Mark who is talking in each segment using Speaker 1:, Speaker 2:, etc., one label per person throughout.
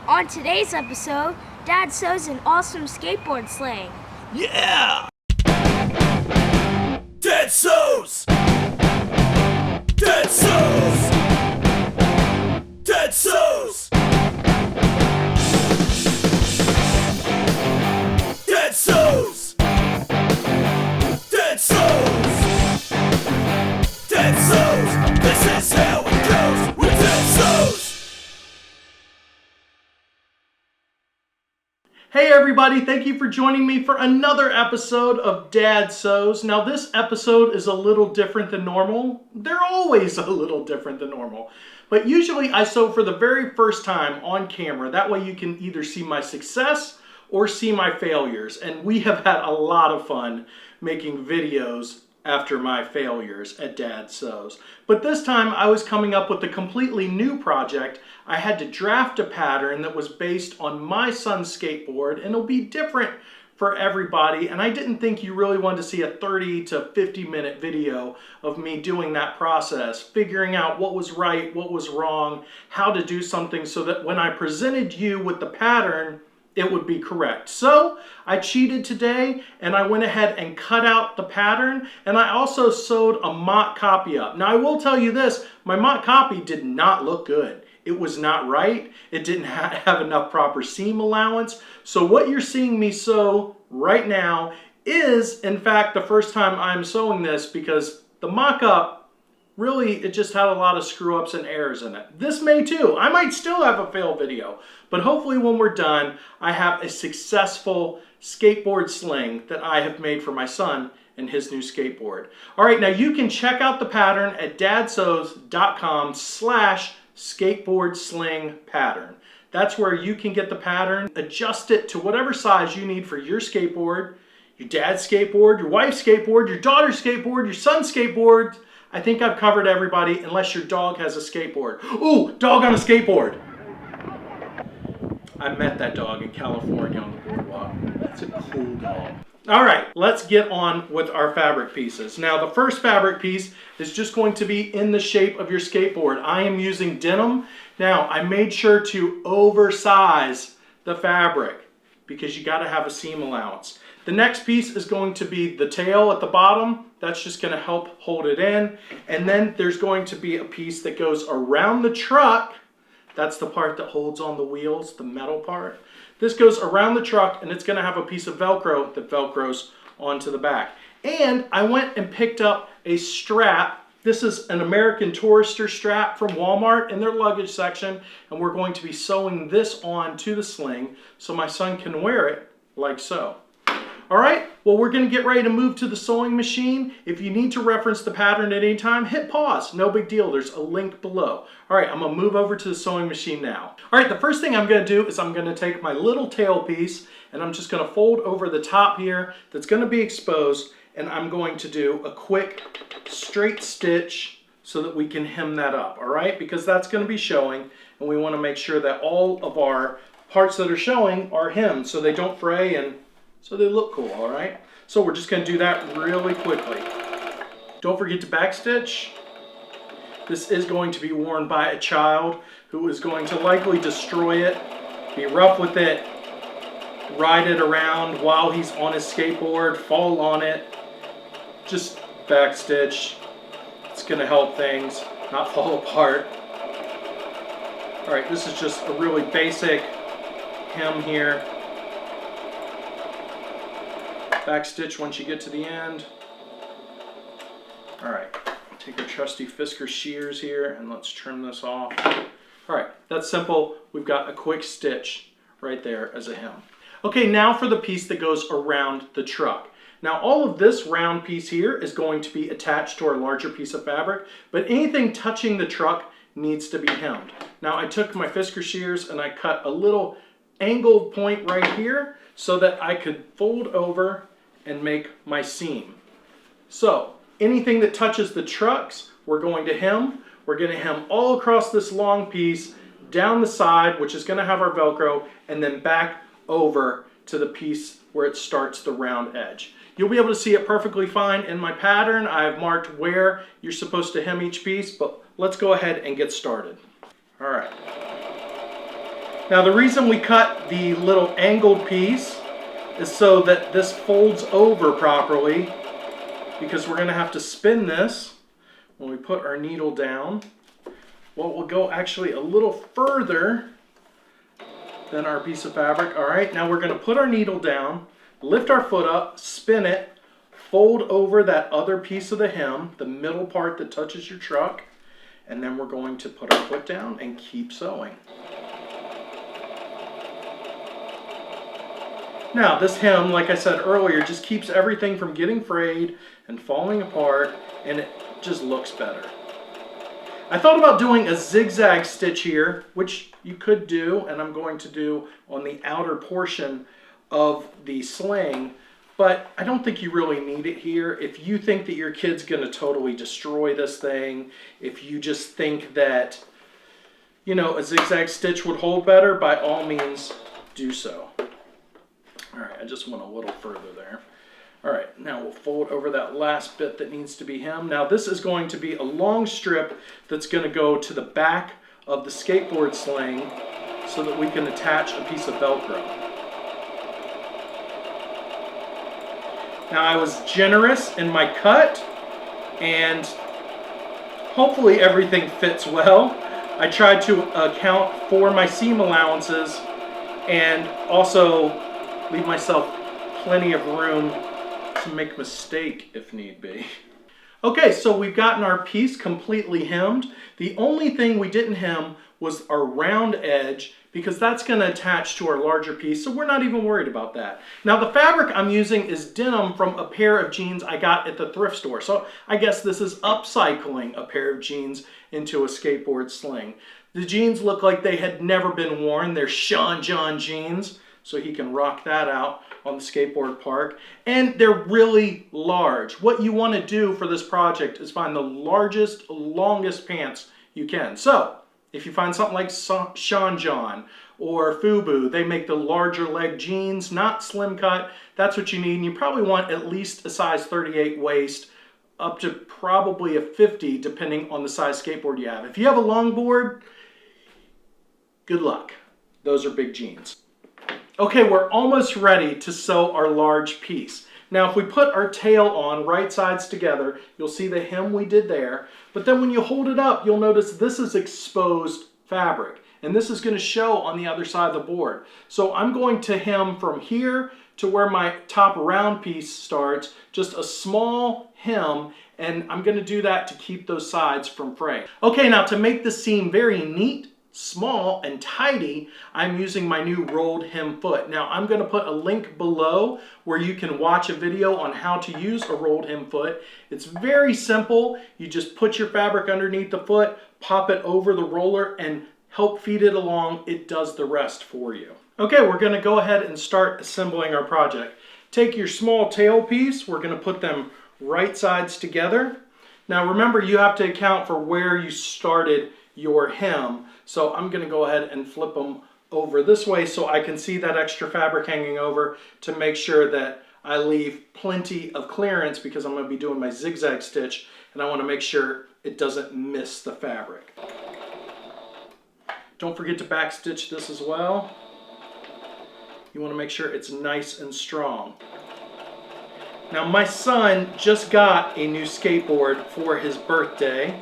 Speaker 1: On today's episode, Dad sews an awesome skateboard sling.
Speaker 2: Yeah! DadSews! DadSews! DadSews! DadSews! DadSews! DadSews! This is how it goes with DadSews!
Speaker 3: Hey everybody, thank you for joining me for another episode of Dad Sews. Now this episode is a little different than normal. They're always a little different than normal. But usually I sew for the very first time on camera. That way you can either see my success or see my failures. And we have had a lot of fun making videos after my failures at Dad Sews. But this time I was coming up with a completely new project. I had to draft a pattern that was based on my son's skateboard, and it'll be different for everybody. And I didn't think you really wanted to see a 30 to 50 minute video of me doing that process, figuring out what was right, what was wrong, how to do something so that when I presented you with the pattern, it would be correct. So I cheated today and I went ahead and cut out the pattern, and I also sewed a mock copy up. Now I will tell you this, my mock copy did not look good. It was not right. It didn't have enough proper seam allowance. So what you're seeing me sew right now is in fact the first time I'm sewing this, because the mock-up really, it just had a lot of screw-ups and errors in it. This may too. I might still have a fail video, but hopefully when we're done, I have a successful skateboard sling that I have made for my son and his new skateboard. All right, now you can check out the pattern at dadsews.com/skateboard sling pattern. That's where you can get the pattern, adjust it to whatever size you need for your skateboard, your dad's skateboard, your wife's skateboard, your daughter's skateboard, your son's skateboard. I think I've covered everybody unless your dog has a skateboard. Ooh, dog on a skateboard. I met that dog in California on the boardwalk. That's a cool dog. All right, let's get on with our fabric pieces. Now the first fabric piece is just going to be in the shape of your skateboard. I am using denim. Now I made sure to oversize the fabric because you gotta have a seam allowance. The next piece is going to be the tail at the bottom. That's just gonna help hold it in. And then there's going to be a piece that goes around the truck. That's the part that holds on the wheels, the metal part. This goes around the truck and it's gonna have a piece of Velcro that Velcros onto the back. And I went and picked up a strap. This is an American Tourister strap from Walmart in their luggage section. And we're going to be sewing this on to the sling so my son can wear it like so. All right, well, we're gonna get ready to move to the sewing machine. If you need to reference the pattern at any time, hit pause, no big deal, there's a link below. All right, I'm gonna move over to the sewing machine now. All right, the first thing I'm gonna do is I'm gonna take my little tail piece and I'm just gonna fold over the top here that's gonna be exposed, and I'm going to do a quick straight stitch so that we can hem that up, all right? Because that's gonna be showing, and we wanna make sure that all of our parts that are showing are hemmed so they don't fray and so they look cool, all right? So we're just gonna do that really quickly. Don't forget to backstitch. This is going to be worn by a child who is going to likely destroy it, be rough with it, ride it around while he's on his skateboard, fall on it. Just backstitch. It's gonna help things not fall apart. All right, this is just a really basic hem here. Backstitch once you get to the end. All right, take our trusty Fisker shears here and let's trim this off. All right, that's simple. We've got a quick stitch right there as a hem. Okay, now for the piece that goes around the truck. Now all of this round piece here is going to be attached to our larger piece of fabric, but anything touching the truck needs to be hemmed. Now I took my Fisker shears and I cut a little angled point right here so that I could fold over and make my seam. So anything that touches the trucks, we're going to hem. We're going to hem all across this long piece, down the side, which is going to have our Velcro, and then back over to the piece where it starts the round edge. You'll be able to see it perfectly fine in my pattern. I have marked where you're supposed to hem each piece, but let's go ahead and get started. All right. Now the reason we cut the little angled piece is so that this folds over properly, because we're going to have to spin this when we put our needle down. Well, we'll go actually a little further than our piece of fabric. All right, now we're going to put our needle down, lift our foot up, spin it, fold over that other piece of the hem, the middle part that touches your truck, and then we're going to put our foot down and keep sewing. Now this hem, like I said earlier, just keeps everything from getting frayed and falling apart, and it just looks better. I thought about doing a zigzag stitch here, which you could do, and I'm going to do on the outer portion of the sling, but I don't think you really need it here. If you think that your kid's going to totally destroy this thing, if you just think that, you know, a zigzag stitch would hold better, by all means do so. All right, I just went a little further there. All right, now we'll fold over that last bit that needs to be hemmed. Now this is going to be a long strip that's going to go to the back of the skateboard sling so that we can attach a piece of Velcro. Now I was generous in my cut, and hopefully everything fits well. I tried to account for my seam allowances and also leave myself plenty of room to make a mistake if need be. Okay, so we've gotten our piece completely hemmed. The only thing we didn't hem was our round edge, because that's going to attach to our larger piece, so we're not even worried about that. Now the fabric I'm using is denim from a pair of jeans I got at the thrift store, so I guess this is upcycling a pair of jeans into a skateboard sling. The jeans look like they had never been worn. They're Sean John jeans, so he can rock that out on the skateboard park. And they're really large. What you want to do for this project is find the largest, longest pants you can. So if you find something like Sean John or Fubu, they make the larger leg jeans, not slim cut. That's what you need. And you probably want at least a size 38 waist, up to probably a 50 depending on the size skateboard you have. If you have a longboard, good luck. Those are big jeans. Okay, we're almost ready to sew our large piece. Now if we put our tail on right sides together, you'll see the hem we did there, but then when you hold it up, you'll notice this is exposed fabric, and this is going to show on the other side of the board. So I'm going to hem from here to where my top round piece starts, just a small hem, and I'm going to do that to keep those sides from fraying. Okay, now to make the seam very neat, small, and tidy, I'm using my new rolled hem foot. Now I'm going to put a link below where you can watch a video on how to use a rolled hem foot. It's very simple. You just put your fabric underneath the foot, pop it over the roller, and help feed it along. It does the rest for you. Okay, we're going to go ahead and start assembling our project. Take your small tail piece. We're going to put them right sides together. Now remember, you have to account for where you started your hem. So I'm going to go ahead and flip them over this way so I can see that extra fabric hanging over, to make sure that I leave plenty of clearance, because I'm going to be doing my zigzag stitch and I want to make sure it doesn't miss the fabric. Don't forget to back stitch this as well. You want to make sure it's nice and strong. Now my son just got a new skateboard for his birthday.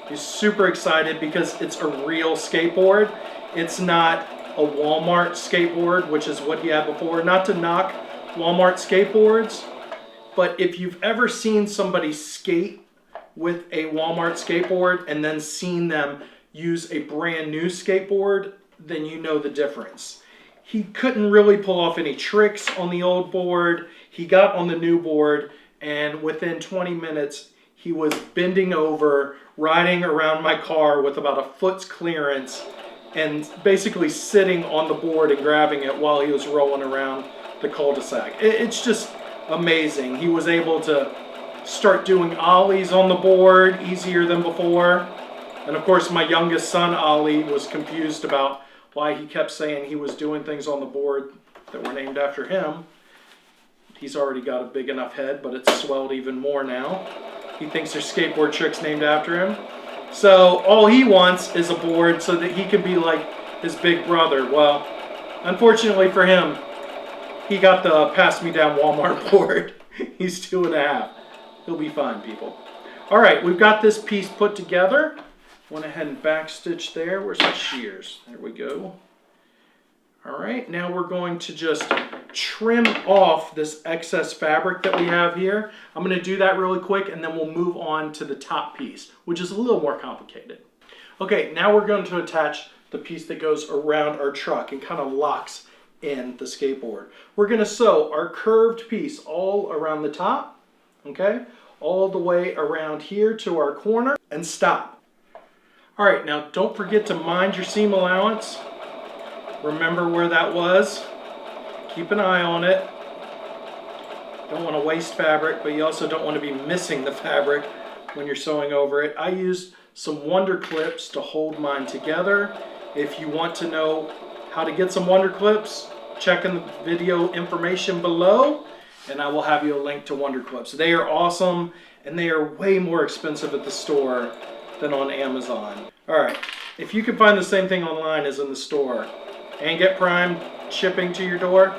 Speaker 3: He's super excited because it's a real skateboard. It's not a Walmart skateboard, which is what he had before. Not to knock Walmart skateboards, but if you've ever seen somebody skate with a Walmart skateboard and then seen them use a brand new skateboard, then you know the difference. He couldn't really pull off any tricks on the old board. He got on the new board, and within 20 minutes, he was bending over, riding around my car with about a foot's clearance, and basically sitting on the board and grabbing it while he was rolling around the cul-de-sac. It's just amazing. He was able to start doing ollies on the board easier than before. And of course, my youngest son, Ollie, was confused about why he kept saying he was doing things on the board that were named after him. He's already got a big enough head, but it's swelled even more now. He thinks there's skateboard tricks named after him. So all he wants is a board so that he can be like his big brother. Well, unfortunately for him, he got the pass-me-down Walmart board. He's 2.5. He'll be fine, people. All right, we've got this piece put together. Went ahead and backstitch there. Where's my shears? There we go. All right, now we're going to just trim off this excess fabric that we have here. I'm going to do that really quick, and then we'll move on to the top piece, which is a little more complicated. Okay, now we're going to attach the piece that goes around our truck and kind of locks in the skateboard. We're going to sew our curved piece all around the top, okay, all the way around here to our corner, and stop. All right, now don't forget to mind your seam allowance. Remember where that was. Keep an eye on it. Don't want to waste fabric, but you also don't want to be missing the fabric when you're sewing over it. I used some Wonder Clips to hold mine together. If you want to know how to get some Wonder Clips, check in the video information below, and I will have you a link to Wonder Clips. They are awesome, and they are way more expensive at the store than on Amazon. All right, if you can find the same thing online as in the store, and get Prime shipping to your door,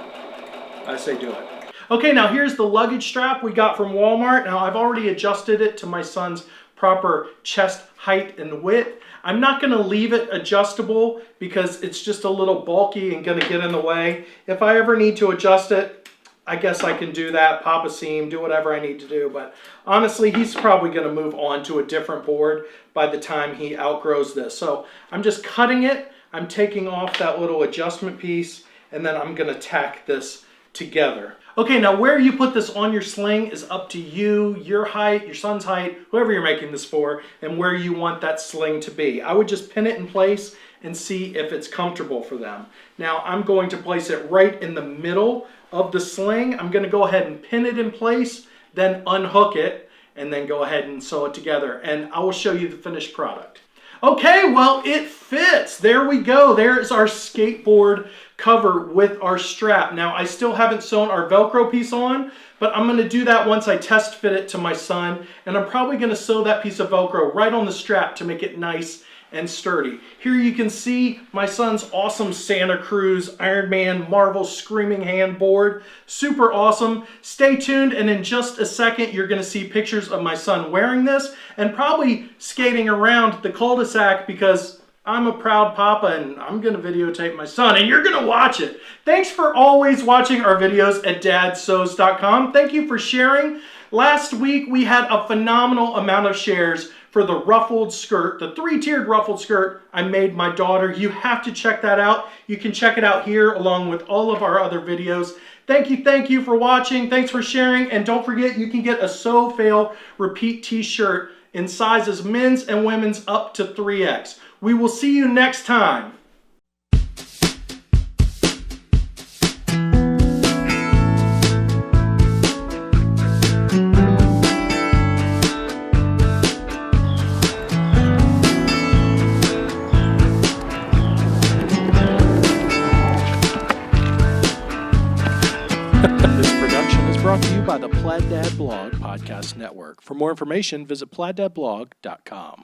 Speaker 3: I say do it. Okay, now here's the luggage strap we got from Walmart. Now I've already adjusted it to my son's proper chest height and width. I'm not gonna leave it adjustable because it's just a little bulky and gonna get in the way. If I ever need to adjust it, I guess I can do that, pop a seam, do whatever I need to do. But honestly, he's probably gonna move on to a different board by the time he outgrows this. So I'm just cutting it. I'm taking off that little adjustment piece, and then I'm gonna tack this together. Okay, now where you put this on your sling is up to you, your height, your son's height, whoever you're making this for, and where you want that sling to be. I would just pin it in place and see if it's comfortable for them. Now I'm going to place it right in the middle of the sling. I'm gonna go ahead and pin it in place, then unhook it, and then go ahead and sew it together. And I will show you the finished product. Okay, well, it fits. There we go. There's our skateboard cover with our strap. Now, I still haven't sewn our Velcro piece on, but I'm going to do that once I test fit it to my son, and I'm probably going to sew that piece of Velcro right on the strap to make it nice and sturdy. Here you can see my son's awesome Santa Cruz Iron Man Marvel Screaming Hand board. Super awesome. Stay tuned, and in just a second you're going to see pictures of my son wearing this and probably skating around the cul-de-sac because I'm a proud papa and I'm going to videotape my son and you're going to watch it. Thanks for always watching our videos at DadSews.com. Thank you for sharing. Last week we had a phenomenal amount of shares for the ruffled skirt, the 3-tiered ruffled skirt I made my daughter. You have to check that out. You can check it out here along with all of our other videos. Thank you for watching. Thanks for sharing. And don't forget, you can get a Sew Fail Repeat t-shirt in sizes men's and women's up to 3X. We will see you next time. Brought to you by the Plaid Dad Blog Podcast Network. For more information, visit plaiddadblog.com.